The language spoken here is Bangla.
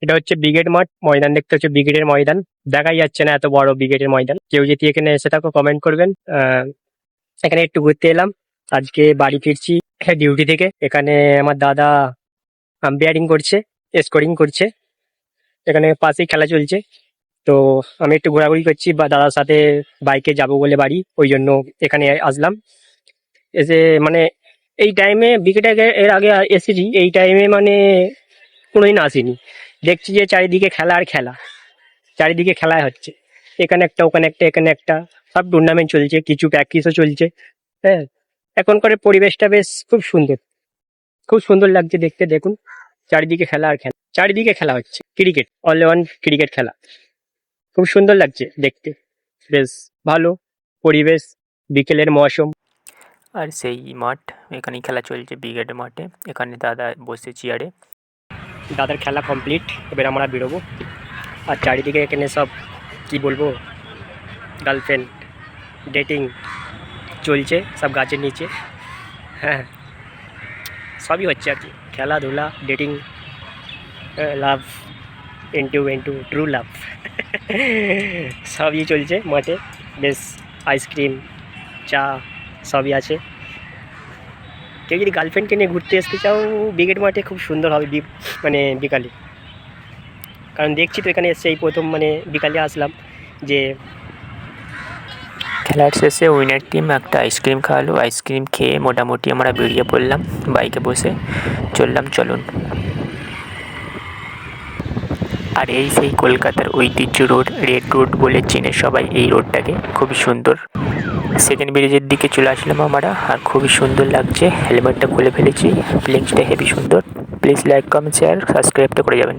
এটা হচ্ছে ব্রিগেড মাঠ ময়দান, দেখতে হচ্ছে ব্রিগেডের ময়দান। দেখাই যাচ্ছে না এত বড় ব্রিগেডের ময়দান। কেউ যদি এখানে এসে থাকো কমেন্ট করবেন। এখানে একটু ঘুরতে এলাম, আজকে বাড়ি ফিরছি ডিউটি থেকে। এখানে আমার দাদা আম্পায়ারিং করছে, স্কোরিং করছে, এখানে পাশেই খেলা চলছে। তো আমি একটু ঘোরাঘুরি করছি বা দাদার সাথে বাইকে যাব বলে বাড়ি, ওই জন্য এখানে আসলাম। এসে মানে এই টাইমে ব্রিগেড এর আগে এসেছি, এই টাইমে মানে কোনোদিন আসিনি। দেখছি যে চারিদিকে খেলা আর খেলা, চারিদিকে খেলাই হচ্ছে, এখানে একটা ওখানে একটা এখানে একটা, সব টুর্নামেন্ট চলছে, কিছু প্র্যাকটিসও চলছে। হ্যাঁ, এখনকার পরিবেশটা বেশ খুব সুন্দর, খুব সুন্দর লাগছে দেখতে। দেখুন চারিদিকে খেলা আর খেলা, চারিদিকে খেলা হচ্ছে, ক্রিকেট, অল ওয়ান ক্রিকেট খেলা। খুব সুন্দর লাগছে দেখতে, বেশ ভালো পরিবেশ, বিকেলের মৌসুম। আর সেই মাঠ, এখানেই খেলা চলছে ব্রিগেড মাঠে। এখানে দাদা বসে চেয়ারে। দাদার খেলা কমপ্লিট, এবার আমরা বেরোবো। আর চারিদিকে এখানে সব কি বলবো, গার্লফ্রেন্ড ডেটিং চলছে সব গাছের নিচে। হ্যাঁ, সবই হচ্ছে আর কি, খেলাধুলা, ডেটিং, লাভ, ইন্টু ট্রু লাভ সবই চলছে মাঠে। বেশ আইসক্রিম, চা সবই আছে। কেউ যদি গার্লফ্রেন্ডকে নিয়ে ঘুরতে আসতে চাও ব্রিগেড মাঠে, খুব সুন্দর হবে মানে বিকালে। কারণ দেখছি তো এখানে এসে এই প্রথম মানে বিকালে আসলাম যে খেলার শেষে উইনার টিম একটা আইসক্রিম খাওয়ালো। আইসক্রিম খেয়ে মোটামুটি আমরা বেরিয়ে পড়লাম, বাইকে বসে চলুন। আর এই সেই কলকাতার ঐতিহ্য রোড, রেড রোড বলে চেনে সবাই এই রোডটাকে, খুবই সুন্দর। সেকেন্ড ব্রিজের দিকে চলে আসলাম আমরা, আর খুবই সুন্দর লাগছে। হেলমেটটা খুলে ফেলেছি, ফিলিংসটা হেভি সুন্দর। প্লিজ লাইক, কমেন্ট, শেয়ার, সাবস্ক্রাইবটা করে যাবেন।